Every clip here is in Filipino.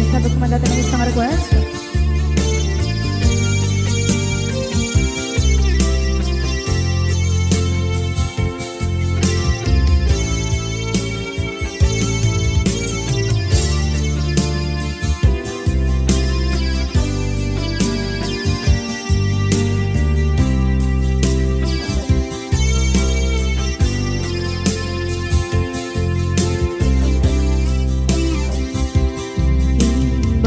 Sabag kumandata ng isang request.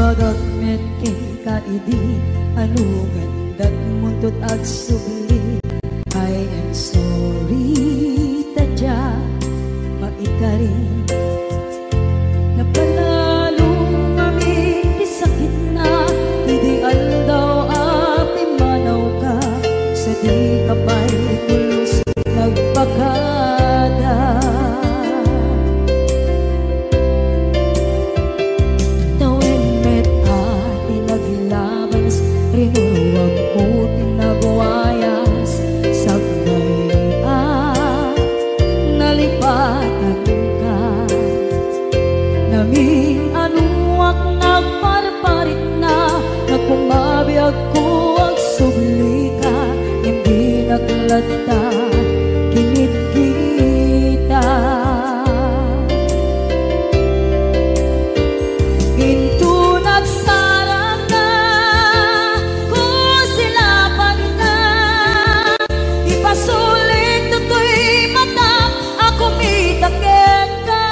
Bagagmet kay kaidi anugan dat muntot ag subli. I am sorry tadya maikari napanalo kami di sakit na ideal daw api manaw ka sa di kapay pulos nagpakada. Rinuwag ko tinagwayas sagnay nalipatan ka naming anuak nagparparit na nagkumabiyag ko ang subli ka hindi naglata kinit kita ginto nagsarang na sulit to'y mata ako mitakit ka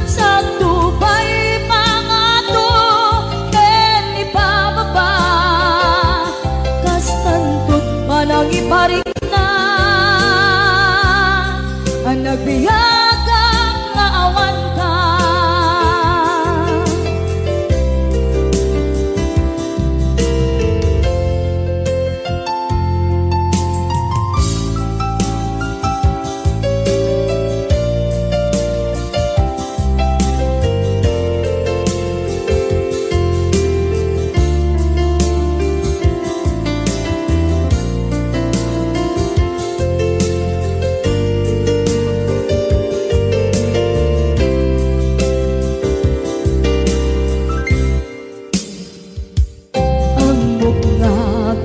sa tubay mga to ken ipababa kastantot manang iparik na ang nagbiyagang nga awan ka.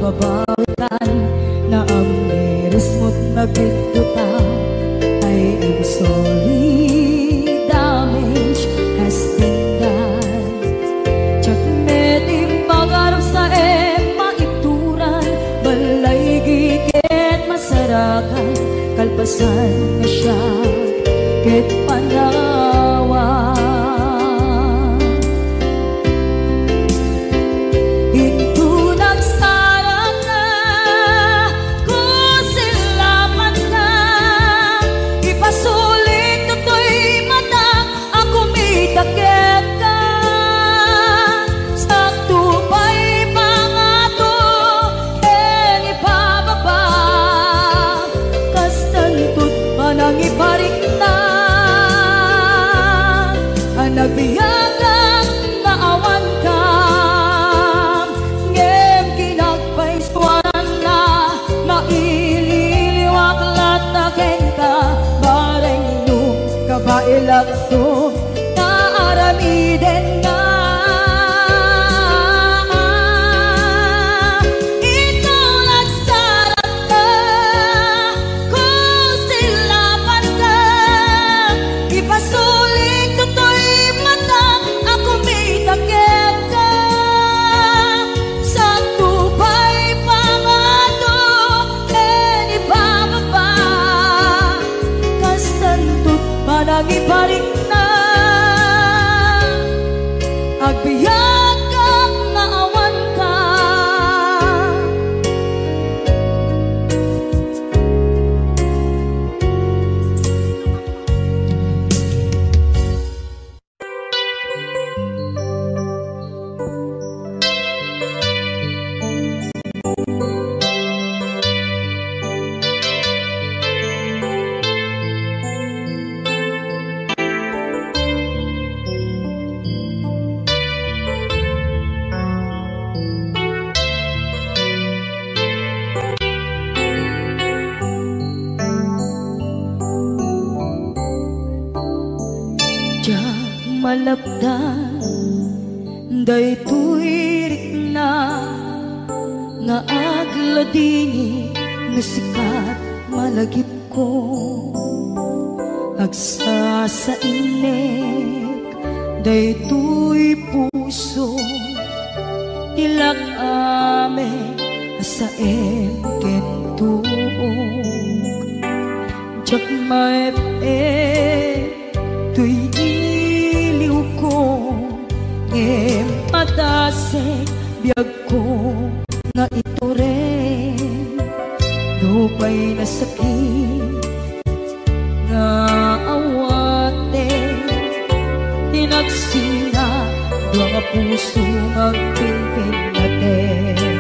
Babawitan na ang miris mo't nagpituta. I am sorry, damage has been done. Tsak meding pangarap sa maituran balay gigit masarakan kalpasan na siya ket panawa. Iparik na ang nagbiyagang naawan ka ngem kinagpaiswanan na maililiwak lataken ka bareng nung kabailak to naaramiden nga iparik na agbiyak kang naawan ka. malapdan daytoy rikna nga agladini nga sikat malagip ko agsa sa inek daytoy puso ilag ame asaem kentuog jak maep tuy iliw ko ngem patasek biyag ko nga ito rin lupay na sakit nga awate hinagsinga mga puso magpinpin natin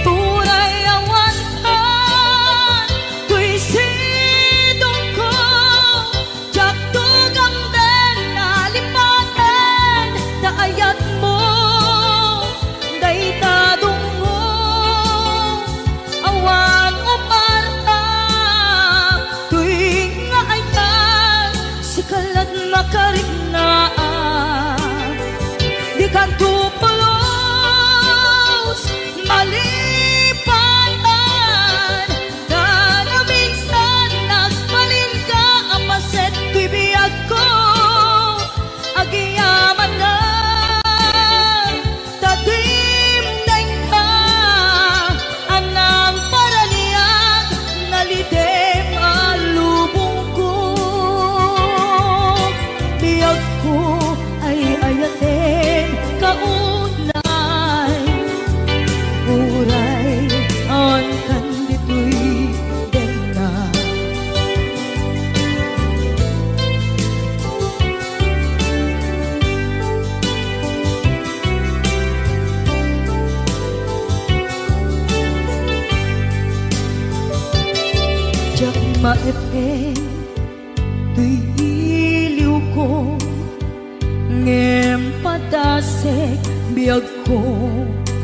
tunay awantan tuy sidong ko jak tugang den nalipaten daayat mo daytadong mo awan o parta tuy nga ayan sikalat makariknaan di ka tupulos malipatan na minsan nagbalin ka apaset tuy biyag ko agiyaman na tadimdeng ka anang paraniyag nalidem alubong ko biyag ko ay ayatin kaunay uray ang kandito'y dena jak maepeng tuy iliw ko ngem padasek biyag ko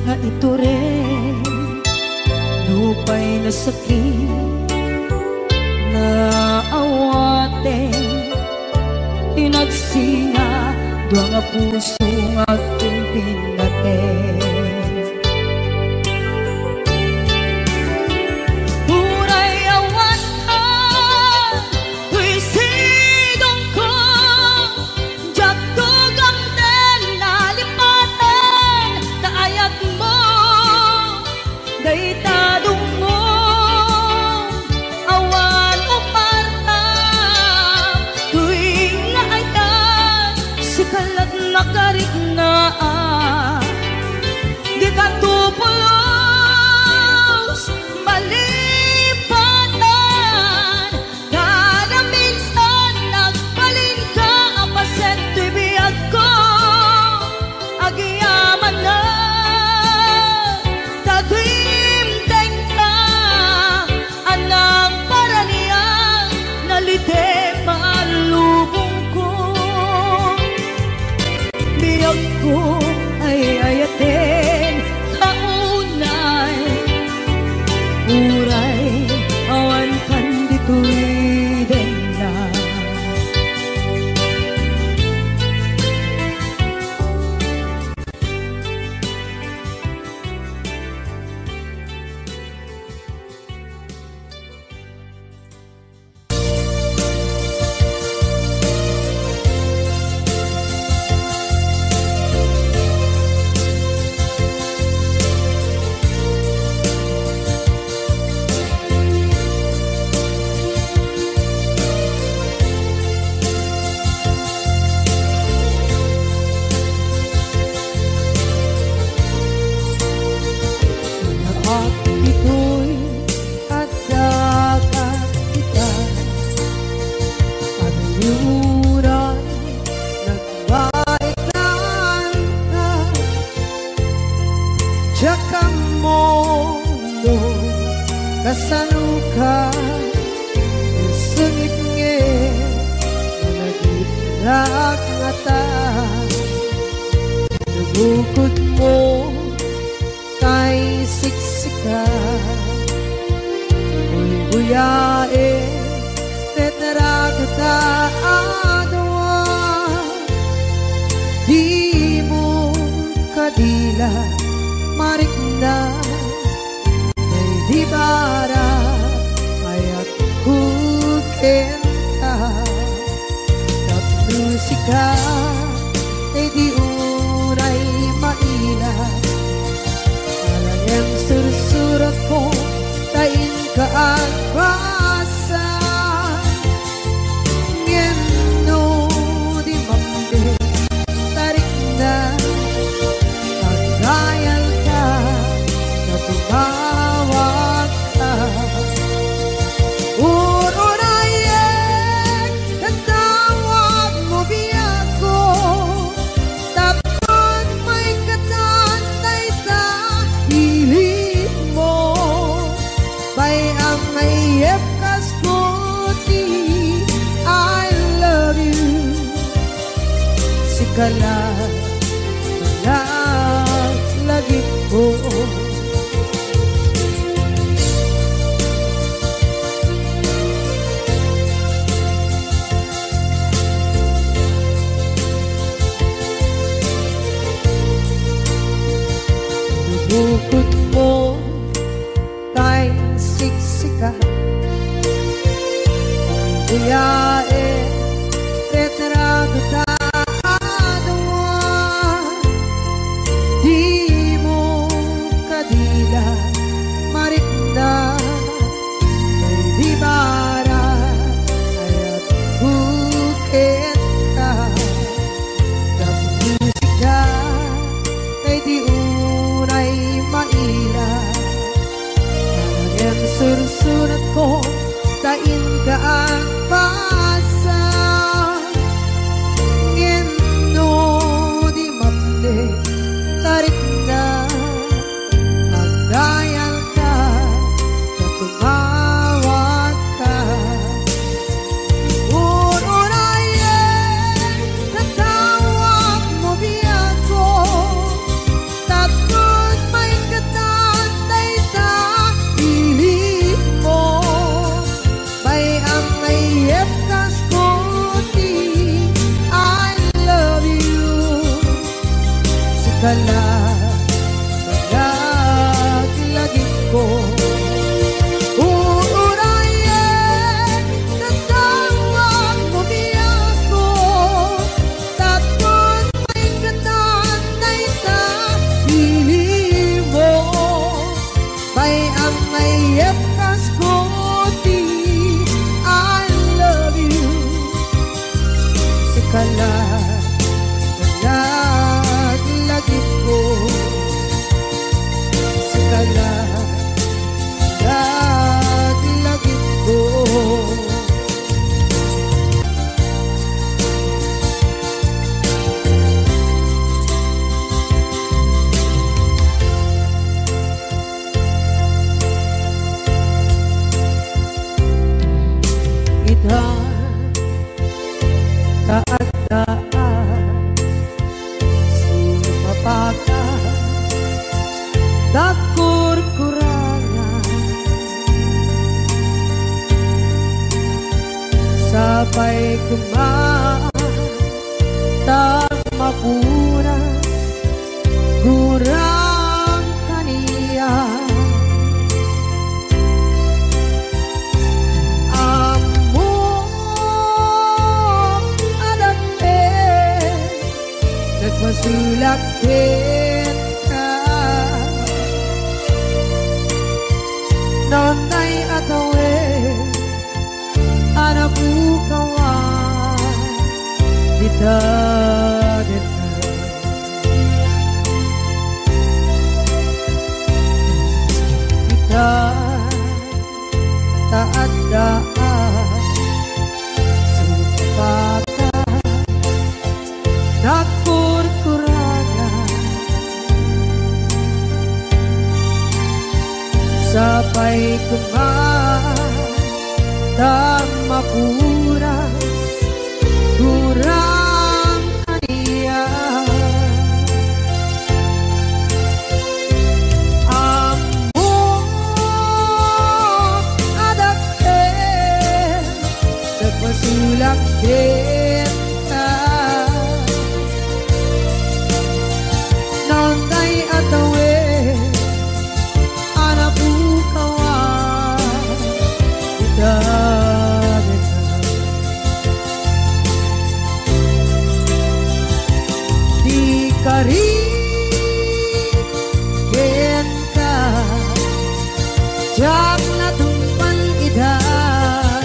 nga ito rin lupay na sakit na awate hinagsinga dua nga puso nga pimpin natin uray awantan tuy sidong ko jak tugang den nalipaten daayat mo daytadong mo awan o parta tuy nga ayan sikalat makariknaan di ka tupulos malipatan kada minsan nagbalin ka apaset tuy biyag ko agiyaman na tadimdeng ka anang paraniyang nalite maalubong ko biyag ko ay ayatin kaunay uray awan kandito'y dena at ito'y kadagat kita ang yuran nagbaikan ka Tsaka mondo kasaluka sengit nge managit ngata nabukod mo kay siksika Uy buyae tetragata adwa maila marikna may di bara ayat kukenta musika ay di uray maila alayang sursurat ko tain ka at basa ngeno di mamde tarik na pagdayal ka na tumawag ka kala lagi po bukod mo tayong siksika buyae retrato tayo marikna may di bara ayat bukit ka ng musika kay di unay maila ang sursurat ko tain ka ang pasa ngeno di mamde tarik na dayal ka na tumawag ka uurayan natawag mo biyan ko tatlong may katantay sa pilit mo may ang mayep kaskuti I love you sikala uurayan natawag mo biyan ko tatlong may katantay sa piling mo may ang mayep kaskuti I love you sikala lagi ko sikala lagi ko kita taat-taat sumapaka dakur-kurangan sabay kumaan tak mapura gurang kaniya masulakit ka nonday atawe anabukawan dita kita taat-taat supaka dakur-kurangan sabay kumaan tak mapura kurang kaniya nagpasulak kita nonday at jak natumpan idan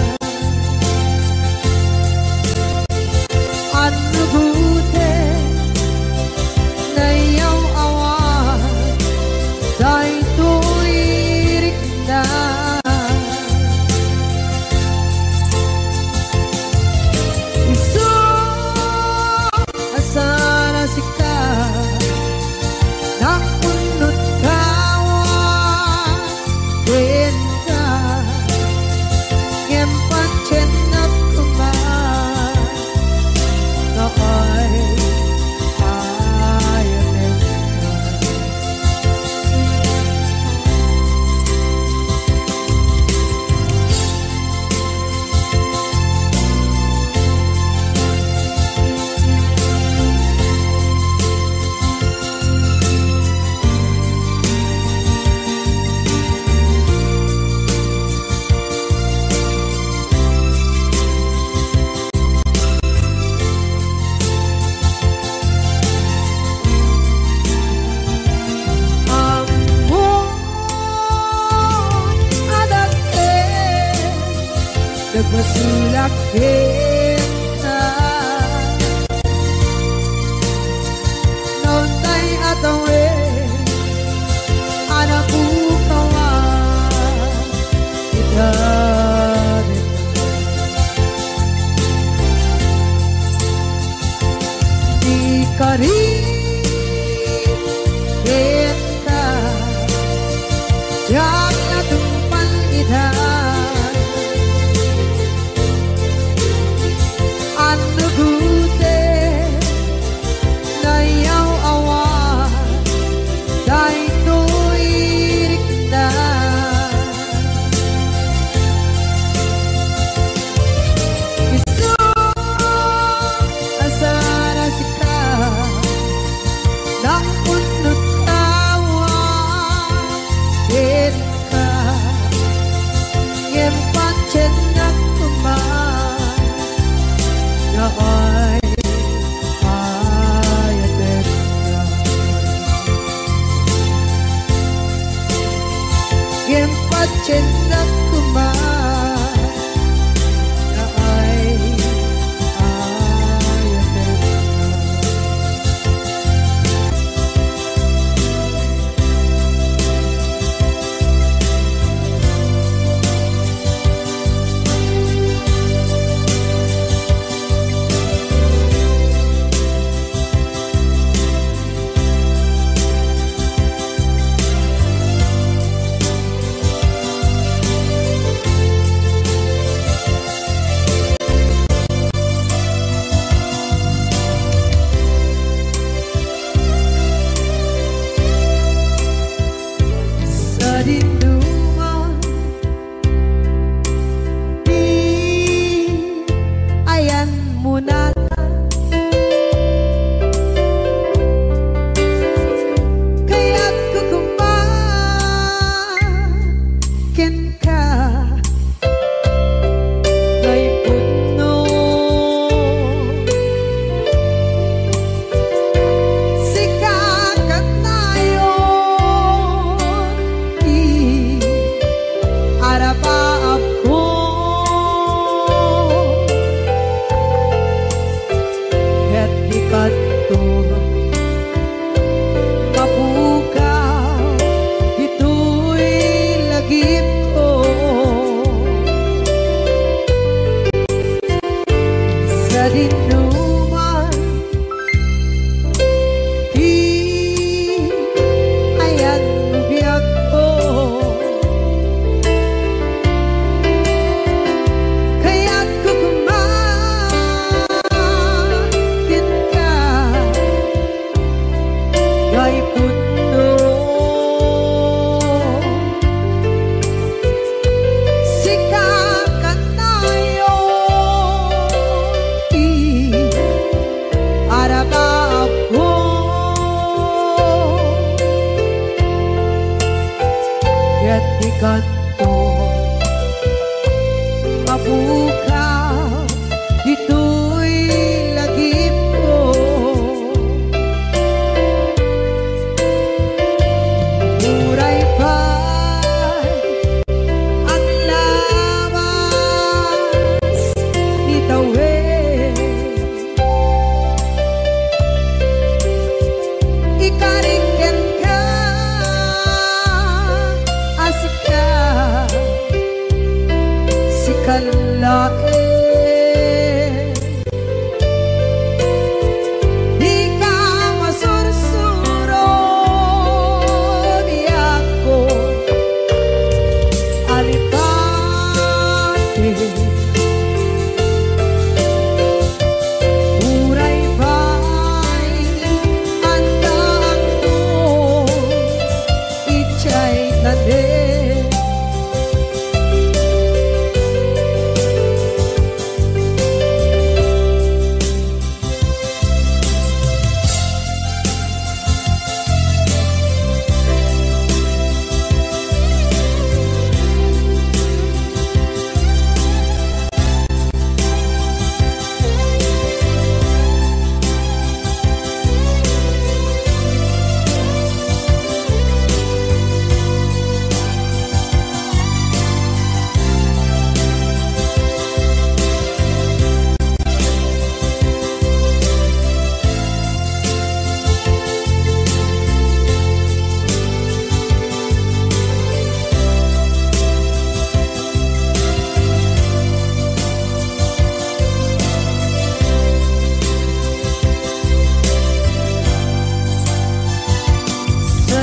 Ano gute na yaw awan Dahil tuwirik na Isu asana sika Nakunot kawan Denta Ngempan cenap kuman Na ay ayanin Nagmasulak kita Noon tay atawe Anak ukawan Kita Di karin Kita Jak natumpan idan Ano gute na yaw awan Dahil tuwirik na Isu asana sika Nakunot kawan Denta Ngempan cenap kuman Na ay ayatin na Ngempat cenap kuman Na ay ayatin na Sa dinduman Di ayan mo na Kaya't kukumakin ka Ngay puno Sikakat tayo Arapa ako Ket di kanto Mapukaw Ito'y lagip ko Sa dinuman Di ayan biyak ko Kaya't kukumakin ka Ngay puno Sikakat tayo Araba ako Kaya't di kanto Mapukaw Dito'y lagip ko Muray pa'y lae. Di ka masursuro di ako alipate. Uray ba'y andaan mo ichay tade.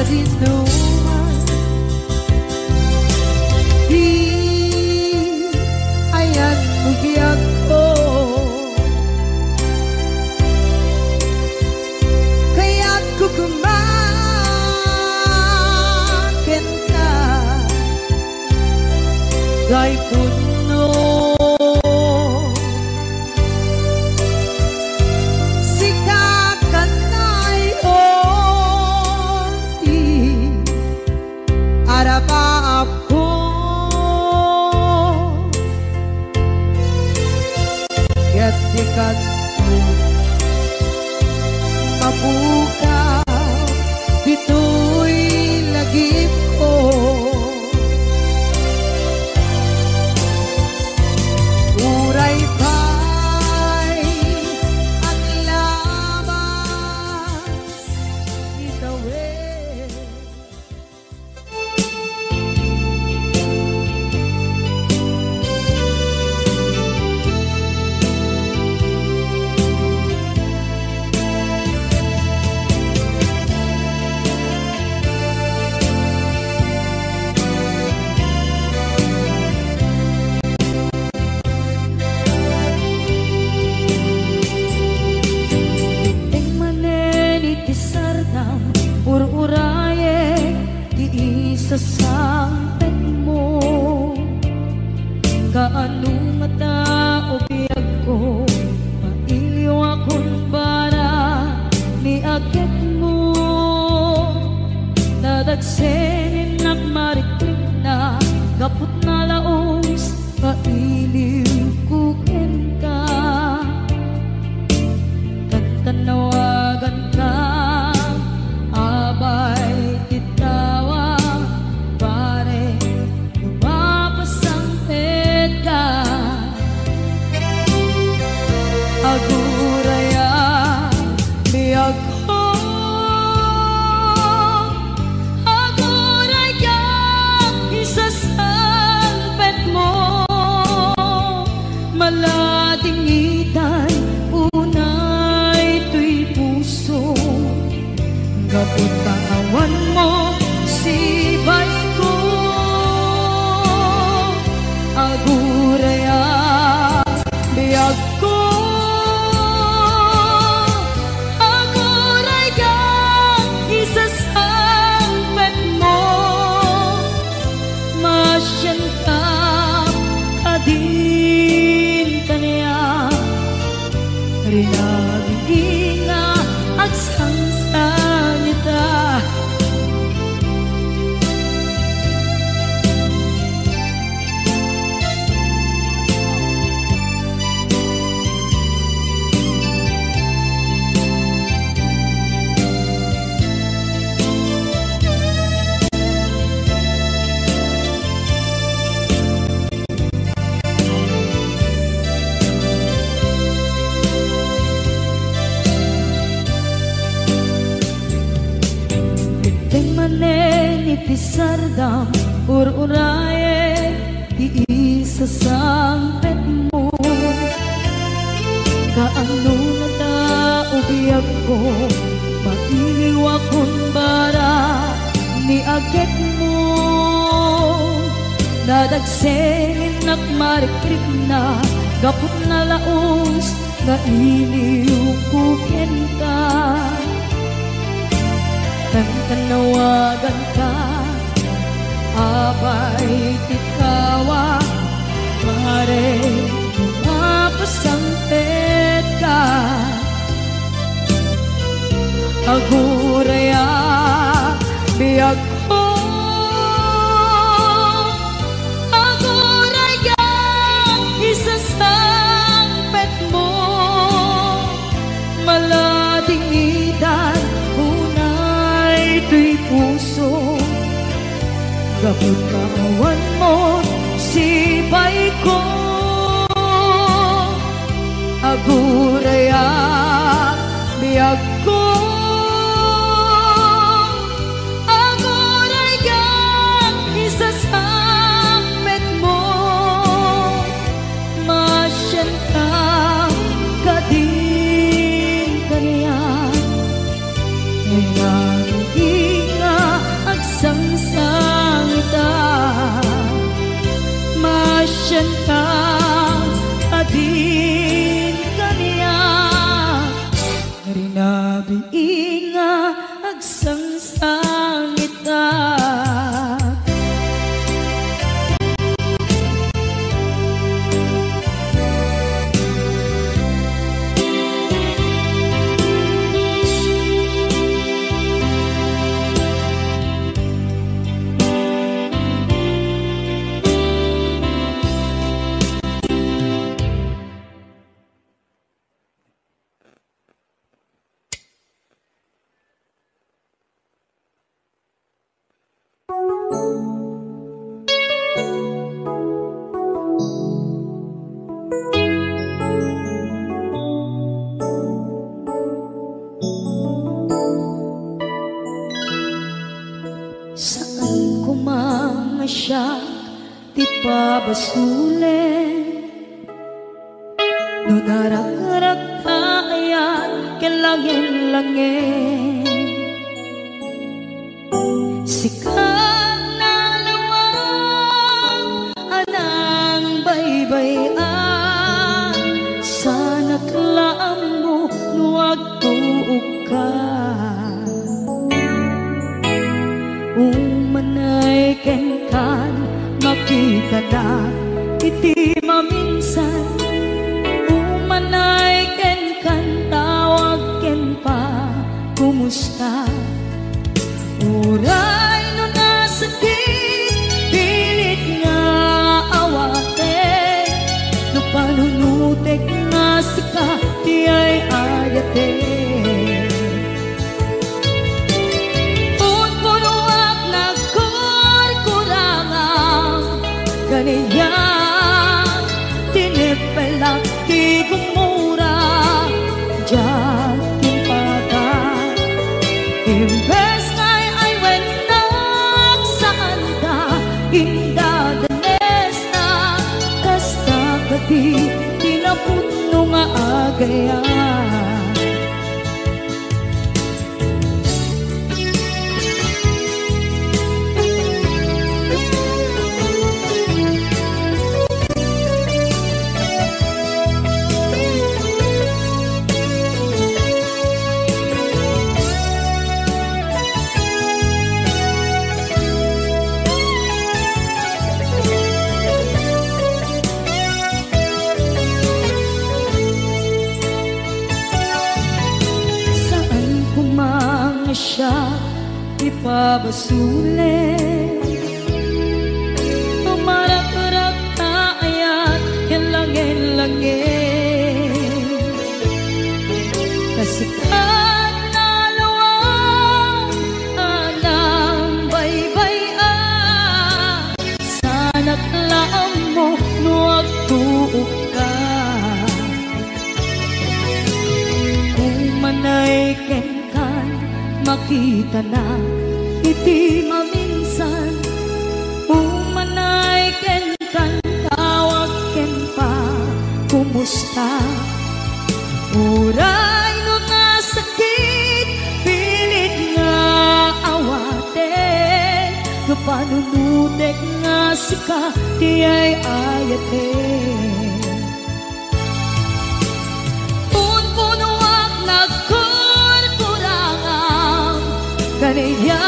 Dinuman di ayan bugyak ko kaya't kukumakin ka gay puno ako gatikat mo mabuka dito'y lagip ko uray pa'y ang labas itawid. Ur-uraye di sasampit mo kaano mata o biyag ko mailiw akong para ni akit mo nadagsenin nagmariklik na kaput na laos kailiw kukin ka tantanawagan ka abay titawa pare lumapasangpit ka aguraya biyag ko aguraya isasangpit mo maladingitan unay tuy puso kaputawan mo si bay ko aguraya biyag ko aguraya isasangpet mo masyan ka kadin kanya rinaging nga agsangsan ita. Pisardam ur-uraye di isasangpet mo. Kaano na taubiyag ko, mailiwa kung bara ni agit mo. Nadagsengin at marikrik na, gapot na laos na iliukukin ka. Nang tanawagan ka, abay tikawa, mare mapasampet ka. Aguraya biyag ko, aguraya isasampet mo. Malading idan unay tuy puso, gapot kawan mo sipay ko. Aguraya biyag ko, aguraya isasangpet mo. Masyanta ka din kaniya, ay nanginga agsangsangita. Masyanta ka din kaniya, rinabiinga agsangsangita. Saan ko mamasyak, di pa basulin. Nunarak-rak tayan, kilangin-langin. Sikat na lawag, anang baybayan. Sana't laam mo, nuwag tuog ka. Umanay kenkan, makita na iti maminsan. Umanay kenkan, tawag ken pa, kumusta? Uray no nasakit, pilit nga awate. No panunutek nga sika, di ay ayate. Kaniya tinipelak di gumura, diyan timpaga. Imbes ngay ay wenak saan ka, indadanes na. Kasta kati tinapuno nga agaya. Siya ipabasulit, tumarak-rak tayan, yan langin-langin. Kasikat na lawang, anang baybayan. Sana't laam mo, nuwag tuog ka. Umanay kenkan, makita na iti maminsan. Umanay kenkan, tawa nga sika di ay ayate. Punpunuak nagkurkurangang kaniya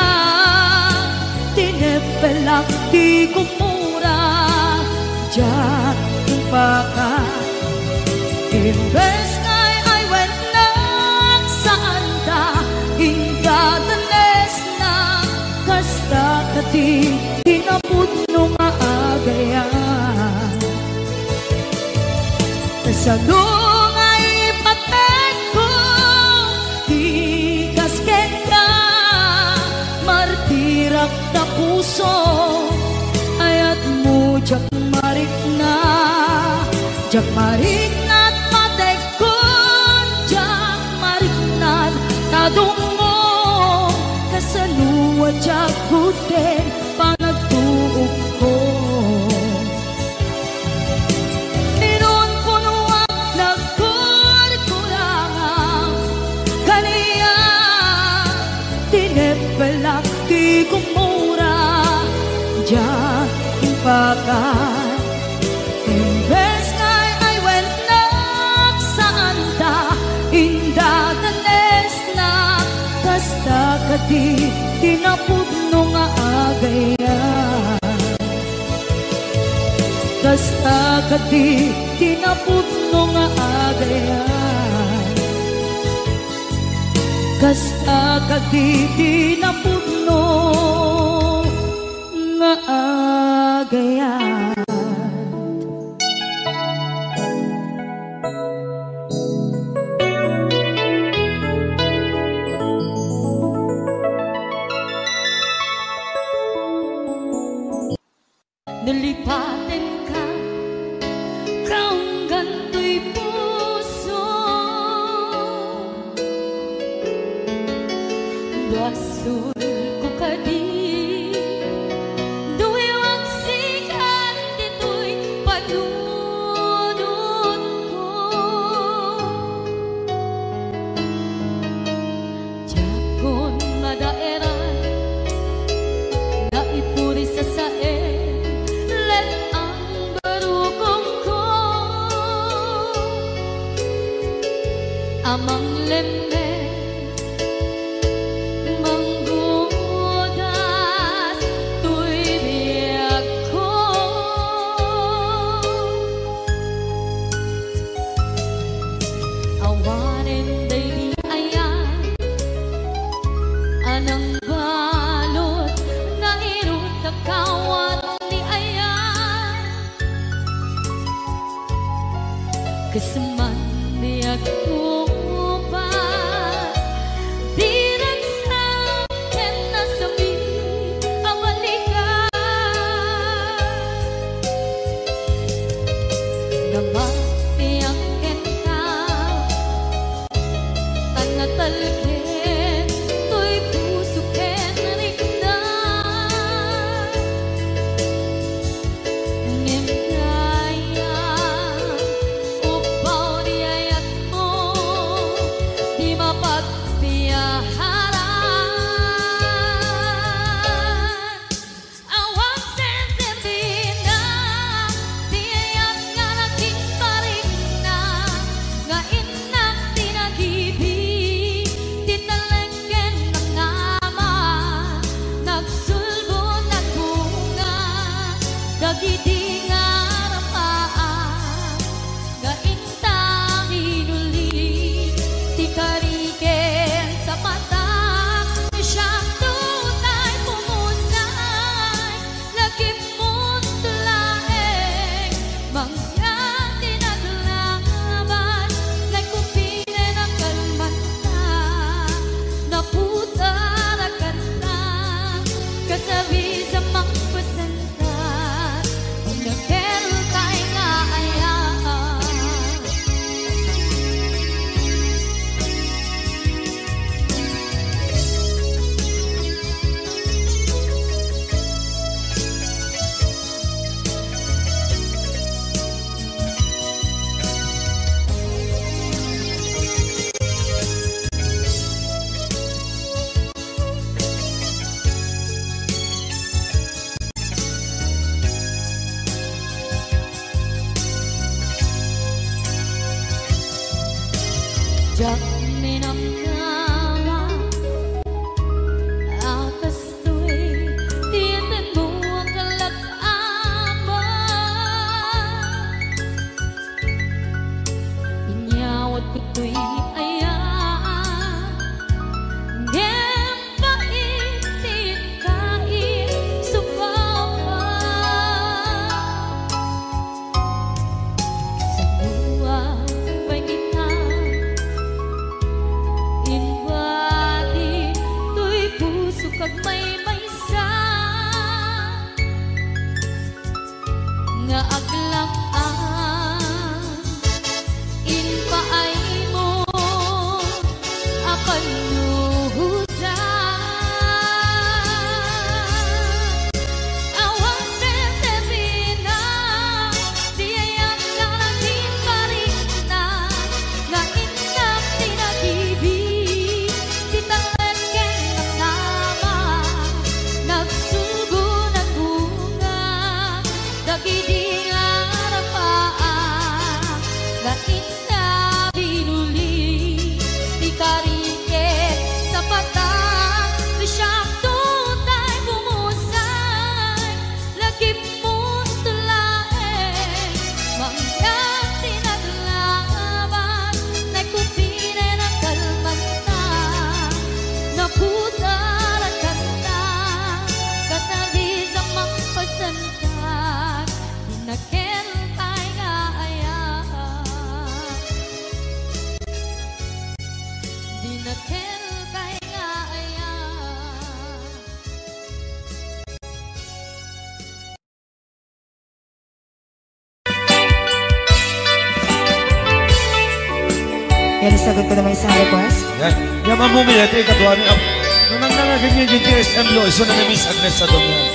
tinepelak di kumura jak baka imbes kay ay wenak saan ta ingadanes na kasta kati tinapudno nga agayan sa lungay patek ko di kasken ka martirak na puso ayat mo jak marik na jak marik na't patek ko jak marik na't tadungo kasaluwa jak kuten panagtuog ko ninon punuak nagkurkurangang kaniya tinepelak di kumura jak impakan imbes ngay ay wenak saan ta indadanes na kasta kadi tinapudno nga agayan kasta kadi tinapudno nga agayan kasta kadi tinapudno nga agayan. Nalipatin ka hanggang to'y puso basol ko ka di duwiwag sikat dito'y panunod ko Diyakon madaeran na ipuri sa sae amang lemes manggudas tuy biyak ko awanin day di ayan anang balot na irot na kawat ni ayan kasaman biyak ko Jak minamnama akas tu'y tiyan mo ang kalak-ama. Inyawat ko tu'y ayaan ngem paitin kain subawa sa buhay kita inwadi tu'y puso kag may-maysa nga aglang-an inpaay mo akan luhusan awan sesebina diayang kalatin karina nga inang tinatibig titangken ng nama nagsugo ng bunga dagidi nga rapaan nga inna binuli di kariket sa patang siyang tutay bumusay lagip mo tulaeng mangyang tinaglaban nagkupine ng kalmanta naputaran kanta kasali sa magpasantan dinakentay nga ayan dinakentay nga ayan. Yan, sagot ko naman isang request. Yan. Yan ang bumilate, katuwa ni Apo. Nung nanganagin yung GTSM lo, iso na ni Miss Agnes sa doon yan.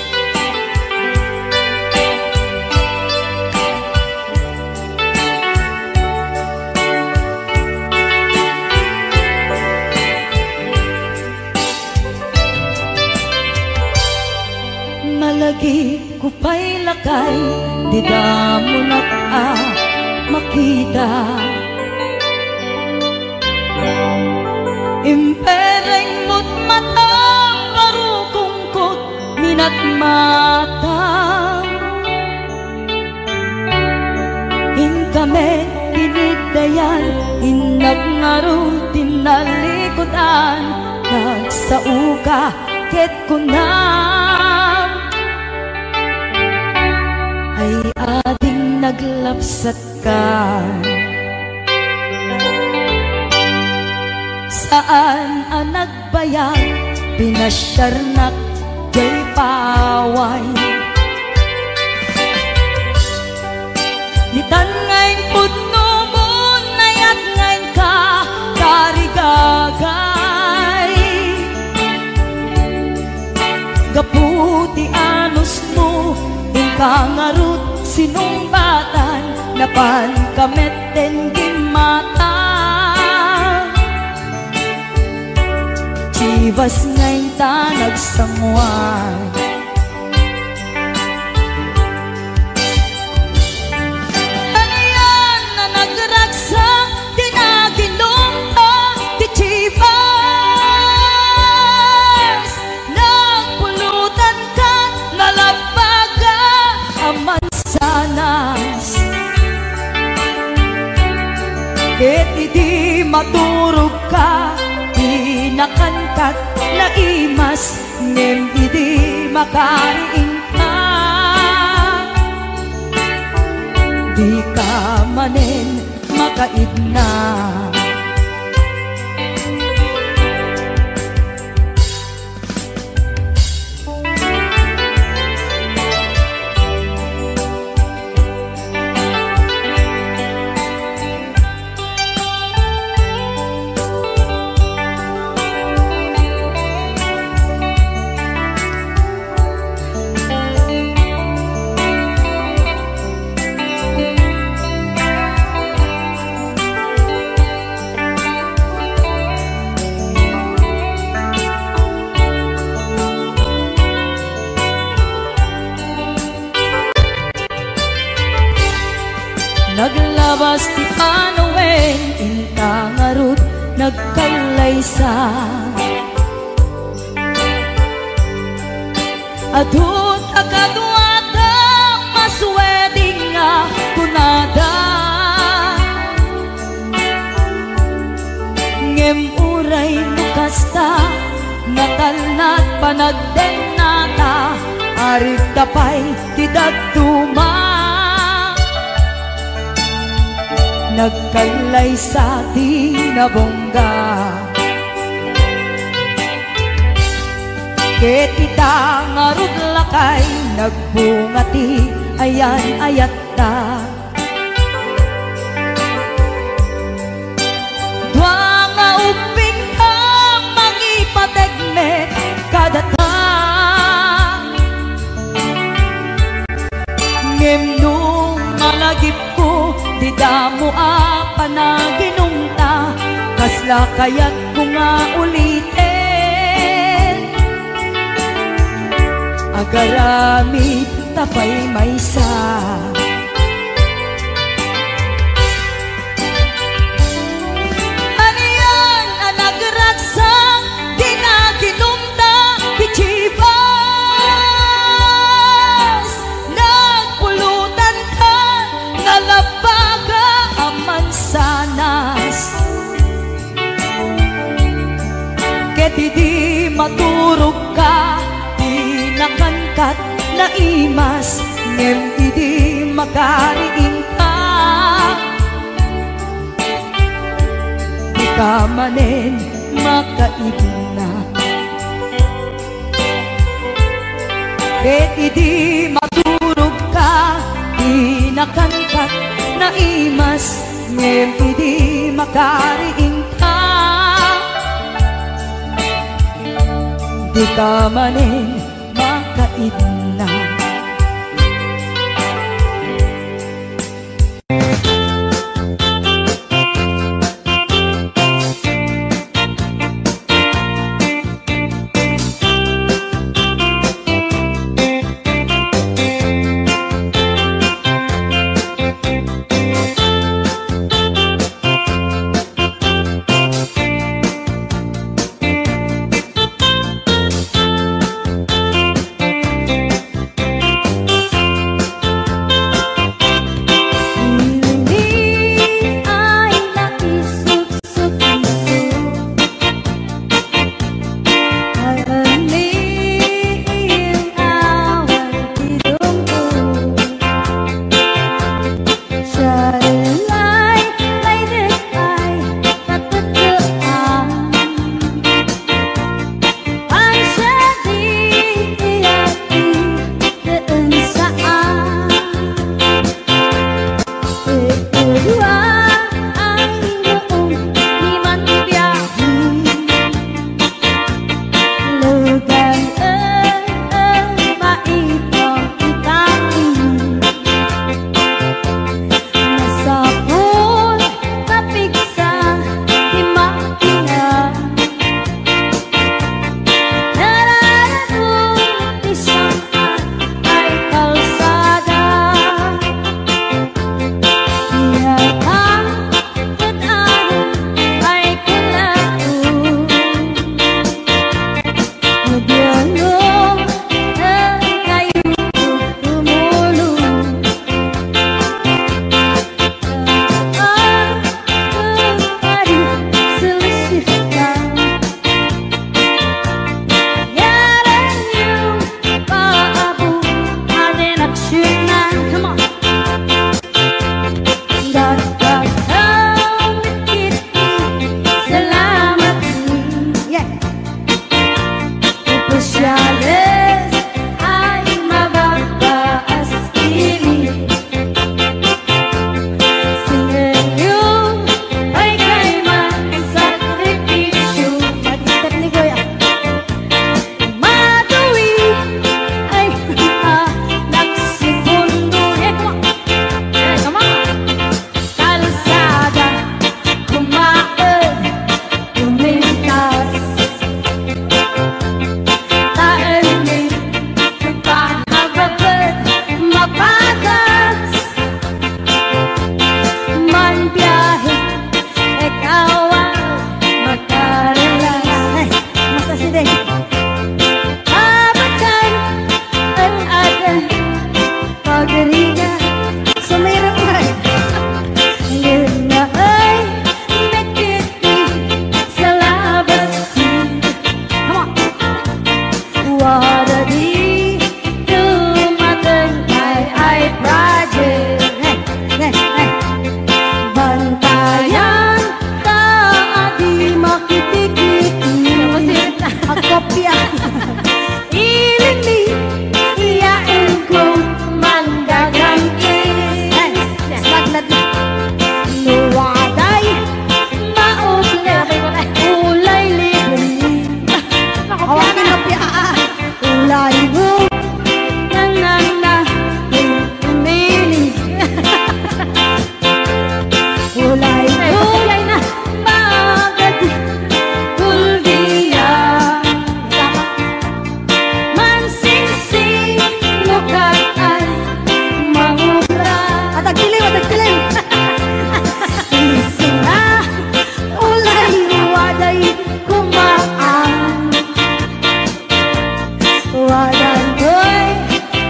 Malagi ko pa'y lakay di damo na makita impereng mo't mata parukungkot minat mata inkame tinigdayan inagnaro tinalikutan nagsauka ket kunam ay ading naglapsat ka saan ang nagbayag pinasyarnak jay paway litan ngayon putno mo nayat ngayon ka karigagay gaputi anus mo inkangarut sinumbatan napan kameten gimata chivas ngayon ta nagsangwan ano yan na nagragsak di naginom ka di chivas nagpulutan ka nalabaga aman sanas ket idi maturog ka di nakankat na imas ngem idi makariing ka di ka manen makaidna Naglabas ti panawen intangarut nagkalaysa. Adut akadwata masweding nga kunada, ngem uray nukasta natalnat panagden nata, arit kapay tidagtuma. Nagkalaysa ti nabongga, ket ita nga ruglakay nagbungati ayan ayat ta. Dua nga uping ka mangipategmet kadata, ngem nung malagip ko di damo a panaginungta, kasla kayat ko nga ulitin. Agarami tapay maysa, aniyan ang nagragsang di naginumta kichibas, nagpulutan ka nalabaga ang mansanas, ket di maturog ka nakangkat na imas, ngem idi makariin ka. Di ka manen makaibig na, ket idi maturog ka, di nakangkat na imas, ngem idi makariin ka. Di ka manen makaidna. diri sumiray yun na ay nakiti sa labas. Wala di tumatangay ay project. Bantayan ka at di makitikiti ang kopya. Ilimi iyain ko manggagang is Maglad nuwaday maugla ulay libre. Hawakin kopya. Ulay mo nanana umili. Ulay na magad kuldiya. Mansinsing lukaan mangubra. Atagtilim Isira ulay waday kumaan. Wadan ko'y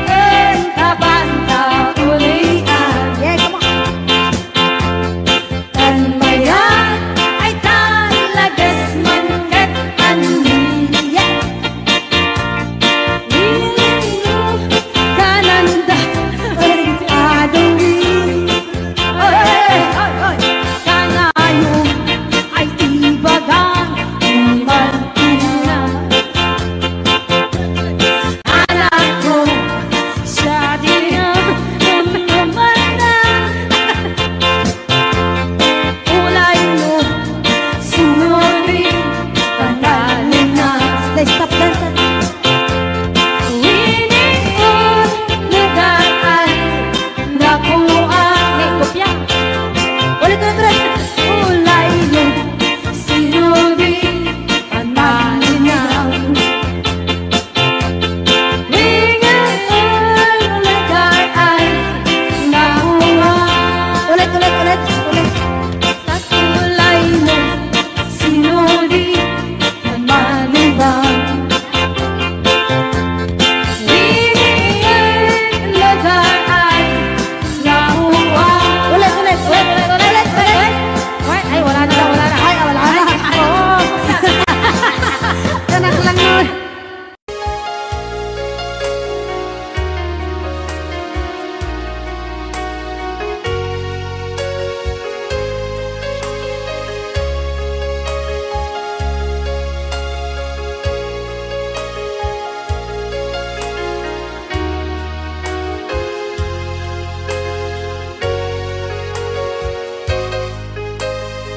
entabanta ulian. Yeah, come on. Tanmayan ay talagas manggat anliya. Ilino kananda adungin. Kanayong ay ibagang mantina. Anak ko sa dinang namana. Ulay mo sunurin panalin na. Stop dance. Winion nagaan nakuha. Kopya. Ulit. Ulay mo sinurin panalin na. Ay, wala na. Ay, wala na. Oo. Tanak lang nun.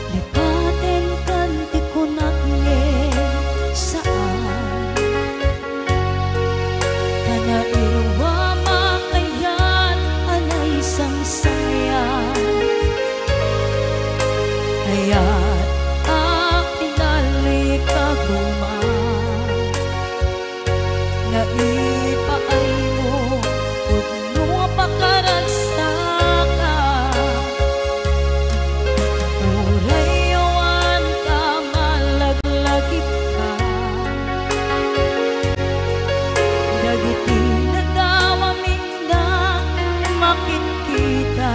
Lipaten kanti ko nakye saan Kanairwa makayan anay sangsayan. Ayat akinali kaguma naipaay mo udno pakaragstaka. Urayawan ka malaglagit ka. Dagiti nagawa minda makikita.